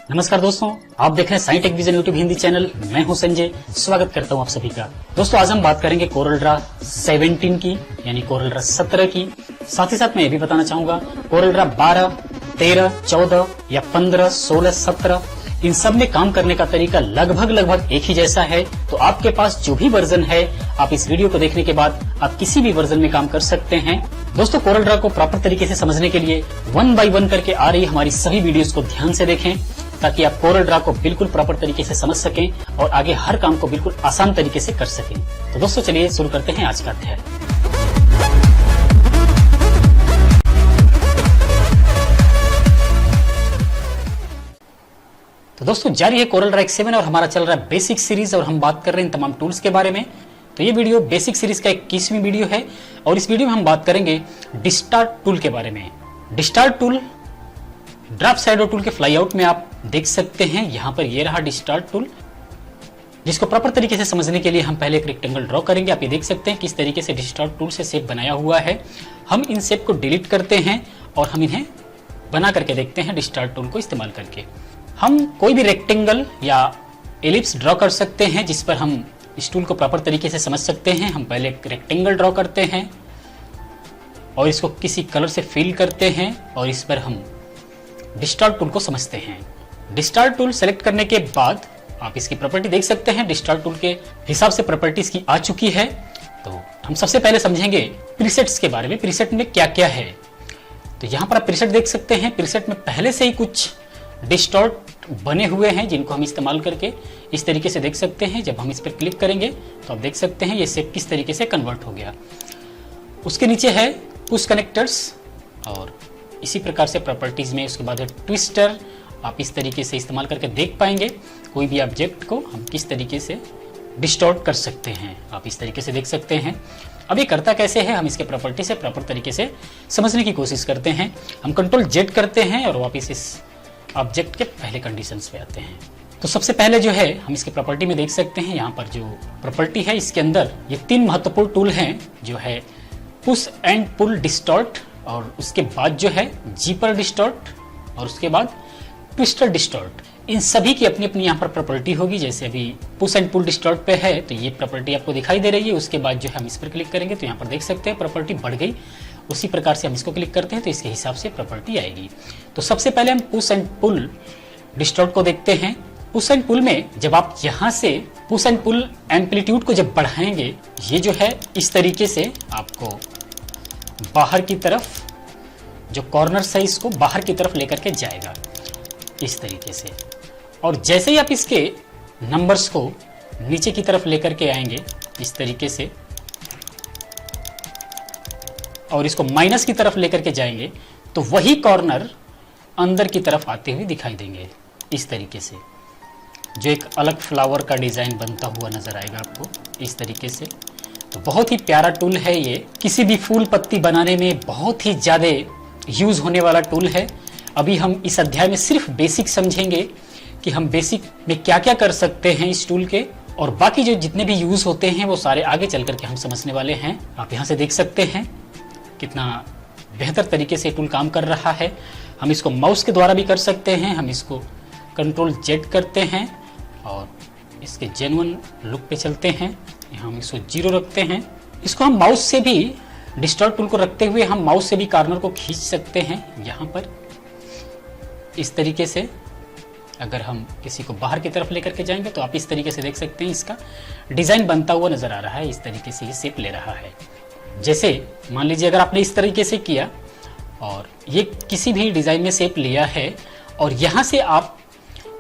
नमस्कार दोस्तों, आप देख रहे हैं science tech vision YouTube Hindi channel. मैं हूं संजय, स्वागत करता हूं आप सभी का। दोस्तों आज हम बात करेंगे कोरल ड्रा 17 की, यानी कोरल ड्रा 17 की। साथ ही साथ मैं ये भी बताना चाहूंगा कोरल ड्रा 12, 13, 14 या 15, 16, 17 इन सब में काम करने का तरीका लगभग एक ही जैसा है। तो आपके पास जो भी वर्जन है, आप इस वीडियो को देखने के बाद आप किसी भी वर्जन में काम कर सकते हैं। दोस्तों कोरल ड्रा को प्रॉपर तरीके से समझने के लिए 1 बाय 1 करके आ रही हमारी सभी वीडियोस को ध्यान से देखें, ताकि आप कोरल ड्रा को बिल्कुल प्रॉपर तरीके से समझ सकें और आगे हर काम को बिल्कुल आसान तरीके से कर सकें। तो दोस्तों चलिए शुरू करते हैं आज का अध्याय। तो दोस्तों जारी है कोरल ड्रा X7 और हमारा चल रहा है बेसिक सीरीज और हम बात कर रहे हैं तमाम टूल्स के बारे में। तो ये वीडियो बेसिक सीरीज का 21वीं वीडियो है और इस वीडियो में हम बात करेंगे डिस्टार्ट टूल के बारे में। डिस्टार्ट टूल ड्राफ्ट शैडो टूल के फ्लाईआउट में आप देख सकते हैं। यहाँ पर ये रहा डिस्टार्ट टूल, जिसको प्रॉपर तरीके से समझने के लिए हम पहले एक रेक्टेंगल ड्रॉ करेंगे। आप ये देख सकते हैं किस तरीके से डिस्टार्ट टूल से शेप बनाया हुआ है। हम इन शेप को डिलीट करते हैं और हम इन्हें बना करके देखते हैं डिस्टार्ट टूल को इस्तेमाल करके। हम कोई भी रेक्टेंगल या एलिप्स ड्रॉ कर सकते हैं जिस पर हम इस टूल को प्रॉपर तरीके से समझ सकते हैं। हम पहले एक रेक्टेंगल ड्रॉ करते हैं और इसको किसी कलर से फिल करते हैं और इस पर हम डिस्टार्ट टूल को समझते हैं। डिस्टार्ट टूल सेलेक्ट करने के बाद आप इसकी प्रॉपर्टी देख सकते हैं। डिस्टार्ट टूल के हिसाब से प्रॉपर्टी इसकी आ चुकी है। तो हम सबसे पहले समझेंगे प्रीसेट्स के बारे में। प्रीसेट में क्या क्या है, तो यहाँ पर आप प्रीसेट देख सकते हैं। प्रीसेट में पहले से ही कुछ डिस्टॉर्ट बने हुए हैं जिनको हम इस्तेमाल करके इस तरीके से देख सकते हैं। जब हम इस पर क्लिक करेंगे तो आप देख सकते हैं ये शेप किस तरीके से कन्वर्ट हो गया। उसके नीचे है पुश कनेक्टर्स और इसी प्रकार से प्रॉपर्टीज में उसके बाद है ट्विस्टर। आप इस तरीके से इस्तेमाल करके देख पाएंगे कोई भी ऑब्जेक्ट को हम किस तरीके से डिस्टॉर्ट कर सकते हैं। आप इस तरीके से देख सकते हैं। अब ये करता कैसे है, हम इसके प्रॉपर्टी से प्रॉपर तरीके से समझने की कोशिश करते हैं। हम कंट्रोल जेड करते हैं और वापस इस ऑब्जेक्ट के पहले कंडीशंस पे आते हैं। तो सबसे पहले जो है हम इसके प्रॉपर्टी में देख सकते हैं। यहाँ पर जो प्रॉपर्टी है इसके अंदर ये 3 महत्वपूर्ण टूल हैं, जो है पुश एंड पुल डिस्टॉर्ट, और उसके बाद जो है जीपर डिस्टॉर्ट, और उसके बाद ट्विस्टर डिस्टॉर्ट। इन सभी की अपनी अपनी यहाँ पर प्रॉपर्टी होगी। जैसे अभी पुश एंड पुल डिस्टॉर्ट पे है तो ये प्रॉपर्टी आपको दिखाई दे रही है। उसके बाद जो है हम इस पर क्लिक करेंगे तो यहाँ पर देख सकते हैं प्रॉपर्टी बढ़ गई। उसी प्रकार से हम इसको क्लिक करते हैं तो इसके हिसाब से प्रॉपर्टी आएगी। तो सबसे पहले हम पुश एंड पुल डिस्टॉर्ट को देखते हैं। पुश एंड पुल में जब आप यहाँ से पुश एंड पुल एम्पलीट्यूड को जब बढ़ाएंगे, ये जो है इस तरीके से आपको बाहर की तरफ, जो कॉर्नर है इसको बाहर की तरफ लेकर के जाएगा इस तरीके से। और जैसे ही आप इसके नंबर्स को नीचे की तरफ लेकर के आएंगे इस तरीके से और इसको माइनस की तरफ लेकर के जाएंगे, तो वही कॉर्नर अंदर की तरफ आते हुए दिखाई देंगे इस तरीके से, जो एक अलग फ्लावर का डिजाइन बनता हुआ नजर आएगा आपको इस तरीके से। तो बहुत ही प्यारा टूल है ये, किसी भी फूल पत्ती बनाने में बहुत ही ज्यादा यूज होने वाला टूल है। अभी हम इस अध्याय में सिर्फ बेसिक समझेंगे कि हम बेसिक में क्या क्या कर सकते हैं इस टूल के, और बाकी जो जितने भी यूज होते हैं वो सारे आगे चल करके हम समझने वाले हैं। आप यहाँ से देख सकते हैं कितना बेहतर तरीके से टूल काम कर रहा है। हम इसको माउस के द्वारा भी कर सकते हैं। हम इसको कंट्रोल जेड करते हैं और इसके जेन्युइन लुक पे चलते हैं। यहाँ हम इसको 0 रखते हैं। इसको हम माउस से भी, डिस्टॉर्ट टूल को रखते हुए हम माउस से भी कॉर्नर को खींच सकते हैं यहाँ पर इस तरीके से। अगर हम किसी को बाहर की तरफ लेकर के जाएंगे तो आप इस तरीके से देख सकते हैं इसका डिजाइन बनता हुआ नजर आ रहा है। इस तरीके से ये शेप ले रहा है। जैसे मान लीजिए अगर आपने इस तरीके से किया और ये किसी भी डिजाइन में शेप लिया है और यहाँ से आप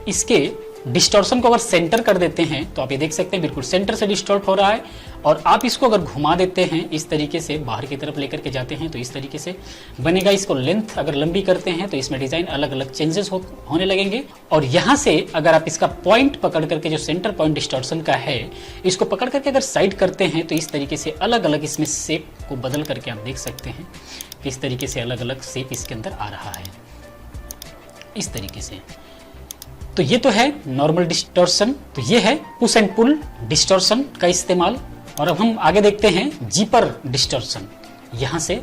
इसके डिस्टॉर्शन को अगर सेंटर कर देते हैं तो आप ये देख सकते हैं बिल्कुल सेंटर से डिस्टॉर्ट हो रहा है। और आप इसको अगर घुमा देते हैं इस तरीके से बाहर की तरफ लेकर के जाते हैं तो इस तरीके से बनेगा। इसको लेंथ अगर लंबी करते हैं तो इसमें डिजाइन अलग अलग चेंजेस होने लगेंगे। और यहाँ से अगर आप इसका पॉइंट पकड़ करके, जो सेंटर पॉइंट डिस्टॉर्शन का है, इसको पकड़ करके अगर साइड करते हैं तो इस तरीके से अलग अलग इसमें शेप को बदल करके आप देख सकते हैं कि इस तरीके से अलग अलग शेप इसके अंदर आ रहा है इस तरीके से। तो ये तो है नॉर्मल डिस्टॉर्शन। तो ये है पुश एंड पुल डिस्टॉर्शन का इस्तेमाल। और अब हम आगे देखते हैं जीपर डिस्टॉर्शन। यहाँ से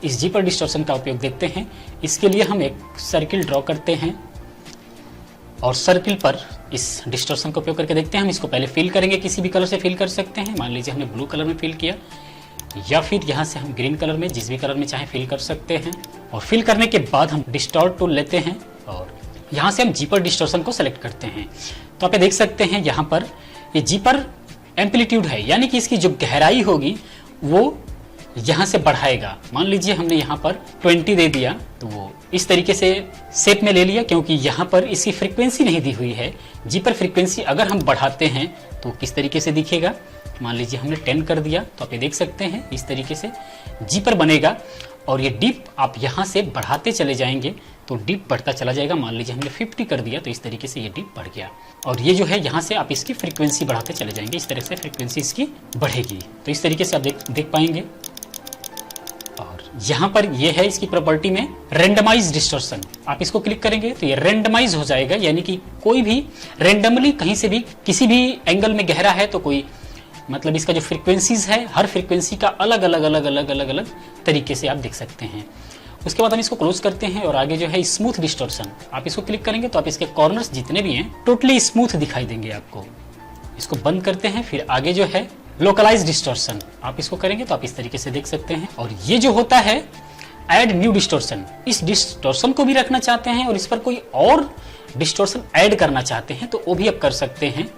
इस जीपर डिस्टॉर्शन का उपयोग देखते हैं। इसके लिए हम एक सर्किल ड्रॉ करते हैं और सर्किल पर इस डिस्टॉर्शन का उपयोग करके देखते हैं। हम इसको पहले फिल करेंगे, किसी भी कलर से फिल कर सकते हैं। मान लीजिए हमने ब्लू कलर में फिल किया, या फिर यहाँ से हम ग्रीन कलर में, जिस भी कलर में चाहे फिल कर सकते हैं। और फिल करने के बाद हम डिस्टॉर्ट टूल लेते हैं और यहाँ से हम जीपर डिस्टॉर्शन को सेलेक्ट करते हैं। तो आप ये देख सकते हैं यहाँ पर ये जीपर एम्पलीट्यूड है, यानी कि इसकी जो गहराई होगी वो यहाँ से बढ़ाएगा। मान लीजिए हमने यहाँ पर 20 दे दिया, तो वो इस तरीके से शेप में ले लिया, क्योंकि यहाँ पर इसकी फ्रीक्वेंसी नहीं दी हुई है। जीपर फ्रीक्वेंसी अगर हम बढ़ाते हैं तो किस तरीके से दिखेगा। मान लीजिए हमने 10 कर दिया, तो आप ये देख सकते हैं इस तरीके से जीपर बनेगा। और ये डीप आप यहाँ से बढ़ाते चले जाएंगे तो डीप बढ़ता चला जाएगा। मान लीजिए हमने 50 कर दिया, तो इस तरीके से ये डीप बढ़ गया। और ये जो है यहाँ से आप इसकी फ्रीक्वेंसी बढ़ाते चले जाएंगे, इस तरह से फ्रीक्वेंसी इसकी बढ़ेगी। तो इस तरीके से आप देख पाएंगे। और यहाँ पर ये है इसकी प्रॉपर्टी में रेंडमाइज डिस्टॉर्शन। आप इसको क्लिक करेंगे तो ये रेंडमाइज हो जाएगा, यानी कि कोई भी रेंडमली कहीं से भी किसी भी एंगल में गहरा है तो कोई मतलब इसका जो फ्रीक्वेंसीज है, हर फ्रीक्वेंसी का अलग अलग तरीके से आप देख सकते हैं। उसके बाद हम इसको क्लोज करते हैं और आगे जो है स्मूथ डिस्टॉर्शन, आप इसको क्लिक करेंगे तो आप इसके कॉर्नर्स जितने भी हैं टोटली स्मूथ दिखाई देंगे आपको। इसको बंद करते हैं। फिर आगे जो है लोकलाइज डिस्टॉर्शन, आप इसको करेंगे तो आप इस तरीके से देख सकते हैं। और ये जो होता है ऐड न्यू डिस्टॉर्शन, इस डिस्टॉर्शन को भी रखना चाहते हैं और इस पर कोई और डिस्टॉर्शन ऐड करना चाहते हैं तो वो भी आप कर सकते हैं।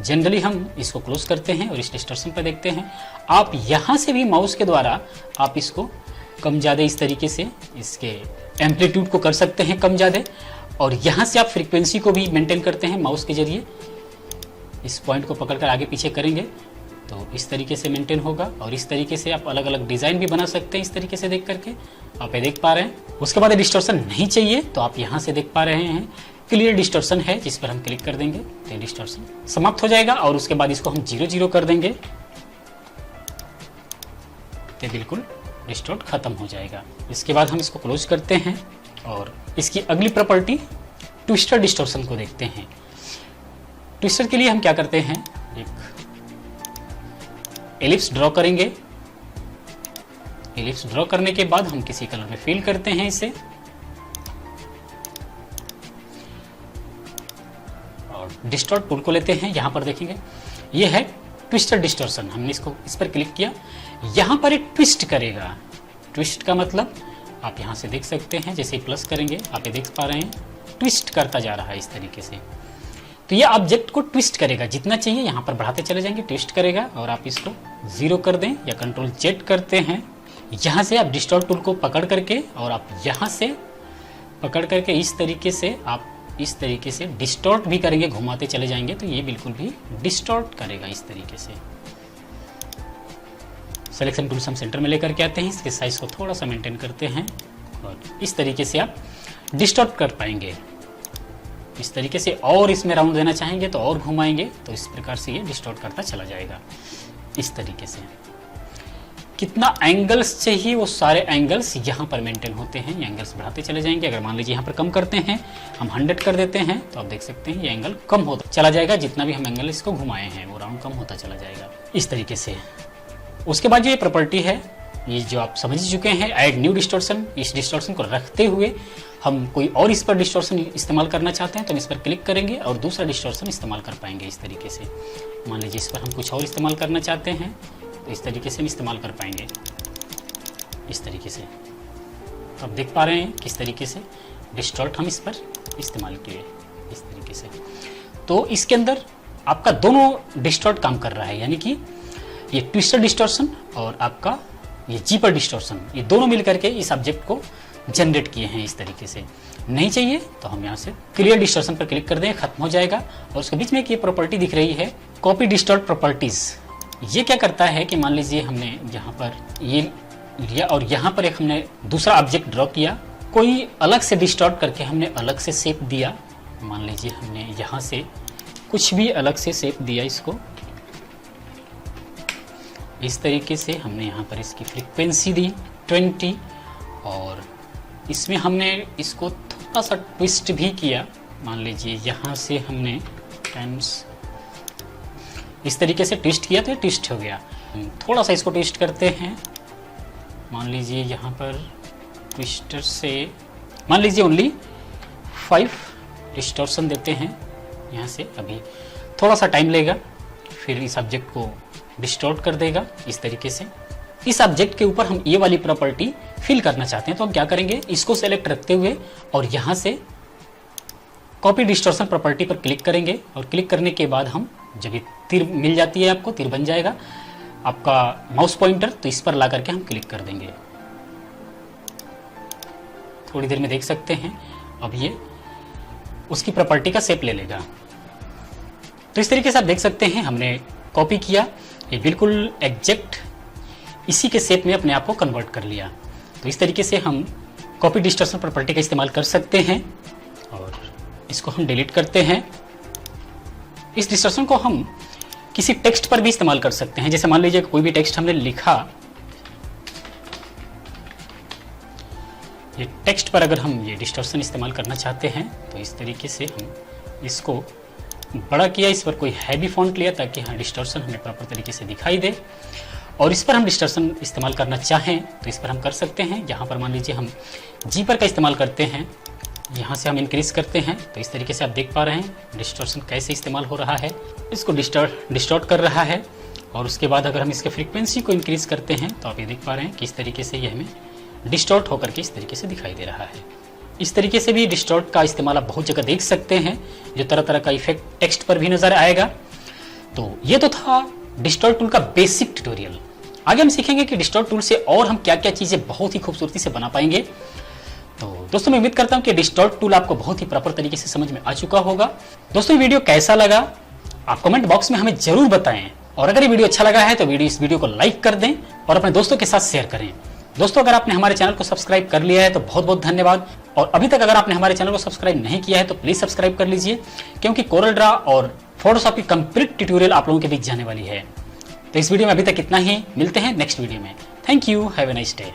जनरली हम इसको क्लोज करते हैं और इस डिस्टॉर्शन पर देखते हैं। आप यहाँ से भी माउस के द्वारा आप इसको कम ज़्यादा इस तरीके से इसके एम्पलीट्यूड को कर सकते हैं कम ज़्यादा। और यहाँ से आप फ्रीक्वेंसी को भी मेंटेन करते हैं माउस के जरिए। इस पॉइंट को पकड़कर आगे पीछे करेंगे तो इस तरीके से मेंटेन होगा। और इस तरीके से आप अलग अलग डिज़ाइन भी बना सकते हैं इस तरीके से देख करके। आप ये देख पा रहे हैं। उसके बाद डिस्टॉर्शन नहीं चाहिए तो आप यहाँ से देख पा रहे हैं क्लियर डिस्टॉर्शन है, जिस पर हम क्लिक कर देंगे तो डिस्टॉर्शन समाप्त हो जाएगा। और उसके बाद इसको हम 0 कर देंगे तो बिल्कुल डिस्टॉर्ट खत्म हो जाएगा। इसके बाद हम इसको क्लोज करते हैं और इसकी अगली प्रॉपर्टी ट्विस्टर डिस्टॉर्शन को देखते हैं। ट्विस्टर के लिए हम क्या करते हैं, एक एलिप्स ड्रॉ करेंगे। एलिप्स ड्रॉ करने के बाद हम किसी कलर में फिल करते हैं इसे और डिस्टॉर्ट टूल को लेते हैं। यहां पर देखेंगे ये है ट्विस्टर डिस्टॉर्शन। हमने इसको इस पर क्लिक किया, यहां पर एक ट्विस्ट करेगा। ट्विस्ट का मतलब आप यहां से देख सकते हैं, जैसे ही प्लस करेंगे आप ये देख पा रहे हैं ट्विस्ट करता जा रहा है इस तरीके से। तो ये ऑब्जेक्ट को ट्विस्ट करेगा, जितना चाहिए यहाँ पर बढ़ाते चले जाएंगे, ट्विस्ट करेगा। और आप इसको 0 कर दें या कंट्रोल Z करते हैं। यहाँ से आप डिस्टॉर्ट टूल को पकड़ करके और आप यहाँ से पकड़ करके इस तरीके से आप इस तरीके से डिस्टॉर्ट भी करेंगे, घुमाते चले जाएंगे तो ये बिल्कुल भी डिस्टॉर्ट करेगा इस तरीके से। सिलेक्शन टूल हम सेंटर में लेकर के आते हैं, इसके साइज को थोड़ा सा मेंटेन करते हैं और इस तरीके से आप डिस्टॉर्ट कर पाएंगे इस तरीके से। और इसमें राउंड देना चाहेंगे तो और घुमाएंगे तो इस प्रकार से ये डिस्टॉर्ट करता चला जाएगा इस तरीके से। कितना एंगल्स चाहिए वो सारे एंगल्स यहाँ पर मेंटेन होते हैं। ये एंगल्स बढ़ाते चले जाएंगे। अगर मान लीजिए यहाँ पर कम करते हैं, हम 100 कर देते हैं तो आप देख सकते हैं ये एंगल कम होता चला जाएगा। जितना भी हम एंगल इसको घुमाए हैं वो राउंड कम होता चला जाएगा इस तरीके से। उसके बाद ये प्रॉपर्टी है, ये जो आप समझ चुके हैं, ऐड न्यू डिस्टॉर्शन। इस डिस्टॉर्शन को रखते हुए हम कोई और इस पर डिस्टॉर्शन इस्तेमाल करना चाहते हैं तो हम इस पर क्लिक करेंगे और दूसरा डिस्टॉर्शन इस्तेमाल कर पाएंगे इस तरीके से। मान लीजिए इस पर हम कुछ और इस्तेमाल करना चाहते हैं तो इस तरीके से हम इस्तेमाल कर पाएंगे इस तरीके से। तो आप देख पा रहे हैं किस तरीके से डिस्टॉर्ट हम इस पर इस्तेमाल किए इस तरीके से। तो इसके अंदर आपका दोनों डिस्टॉर्ट काम कर रहा है, यानी कि ये ट्विस्टर डिस्टॉर्शन और आपका ये जीपर डिस्टॉर्शन, ये दोनों मिलकर के इस ऑब्जेक्ट को जनरेट किए हैं इस तरीके से। नहीं चाहिए तो हम यहाँ से क्लियर डिस्टॉर्शन पर क्लिक कर दें, खत्म हो जाएगा। और उसके बीच में एक ये प्रॉपर्टी दिख रही है कॉपी डिस्टॉर्ट प्रॉपर्टीज। ये क्या करता है कि मान लीजिए हमने यहाँ पर ये लिया और यहाँ पर एक हमने दूसरा ऑब्जेक्ट ड्रॉ किया, कोई अलग से डिस्टॉर्ट करके हमने अलग से शेप दिया। मान लीजिए हमने यहाँ से कुछ भी अलग से शेप दिया, इसको इस तरीके से हमने यहाँ पर इसकी फ्रीक्वेंसी दी 20 और इसमें हमने इसको थोड़ा सा ट्विस्ट भी किया। मान लीजिए यहाँ से हमने इस तरीके से ट्विस्ट किया तो ट्विस्ट हो गया। थोड़ा सा इसको ट्विस्ट करते हैं। मान लीजिए यहाँ पर ट्विस्टर से मान लीजिए ओनली 5 डिस्टॉर्शन देते हैं यहाँ से, अभी थोड़ा सा टाइम लेगा, फिर इस ऑब्जेक्ट को डिस्टॉर्ट कर देगा इस तरीके से। इस ऑब्जेक्ट के ऊपर हम ये वाली प्रॉपर्टी फिल करना चाहते हैं, तो हम क्या करेंगे, इसको सेलेक्ट रखते हुए और यहाँ से कॉपी डिस्टॉर्शन प्रॉपर्टी पर क्लिक करेंगे, और क्लिक करने के बाद हम जब ये तीर मिल जाती है, आपको तीर बन जाएगा आपका माउस पॉइंटर, तो इस पर ला करके हम क्लिक कर देंगे। थोड़ी देर में देख सकते हैं अब ये उसकी प्रॉपर्टी का शेप ले लेगा। तो इस तरीके से आप देख सकते हैं हमने कॉपी किया, ये बिल्कुल एग्जैक्ट इसी के शेप में अपने आप को कन्वर्ट कर लिया। तो इस तरीके से हम कॉपी डिस्टॉर्शन प्रॉपर्टी का इस्तेमाल कर सकते हैं, और इसको हम डिलीट करते हैं। इस डिस्टॉर्शन को हम किसी टेक्स्ट पर भी इस्तेमाल कर सकते हैं, जैसे मान लीजिए कोई भी टेक्स्ट हमने लिखा, ये टेक्स्ट पर अगर हम ये डिस्टॉर्शन इस्तेमाल करना चाहते हैं तो इस तरीके से हम इसको बड़ा किया, इस पर कोई हैवी फॉन्ट लिया ताकि हाँ डिस्टॉर्शन हमें प्रॉपर तरीके से दिखाई दे, और इस पर हम डिस्टॉर्शन इस्तेमाल करना चाहें तो इस पर हम कर सकते हैं। यहाँ पर मान लीजिए हम जी पर का इस्तेमाल करते हैं, यहाँ से हम इंक्रीज करते हैं, तो इस तरीके से आप देख पा रहे हैं डिस्टॉर्शन कैसे इस्तेमाल हो रहा है, इसको डिस्टॉर्ट कर रहा है। और उसके बाद अगर हम इसके फ्रीक्वेंसी को इंक्रीज करते हैं तो आप ये देख पा रहे हैं कि इस तरीके से ये हमें डिस्टॉर्ट होकर के इस तरीके से दिखाई दे रहा है। इस तरीके से भी डिस्टॉर्ट का इस्तेमाल आप बहुत जगह देख सकते हैं, जो तरह तरह का इफेक्ट टेक्स्ट पर भी नजर आएगा। तो ये तो था डिस्टॉर्ट टूल का बेसिक ट्यूटोरियल। आगे हम सीखेंगे कि डिस्टॉर्ट टूल से और हम क्या क्या चीजें बहुत ही खूबसूरती से बना पाएंगे। तो दोस्तों मैं उम्मीद करता हूं कि डिस्टॉर्ट टूल आपको बहुत ही प्रॉपर तरीके से समझ में आ चुका होगा। दोस्तों ये वीडियो कैसा लगा आप कमेंट बॉक्स में हमें जरूर बताएं, और अगर ये वीडियो अच्छा लगा है तो इस वीडियो को लाइक कर दें और अपने दोस्तों के साथ शेयर करें। दोस्तों अगर आपने हमारे चैनल को सब्सक्राइब कर लिया है तो बहुत बहुत धन्यवाद, और अभी तक अगर आपने हमारे चैनल को सब्सक्राइब नहीं किया है तो प्लीज सब्सक्राइब कर लीजिए, क्योंकि कोरल ड्रा और फोटोशॉप की कंप्लीट ट्यूटोरियल आप लोगों के बीच जाने वाली है। तो इस वीडियो में अभी तक इतना ही, मिलते हैं नेक्स्ट वीडियो में। Thank you, have a nice day.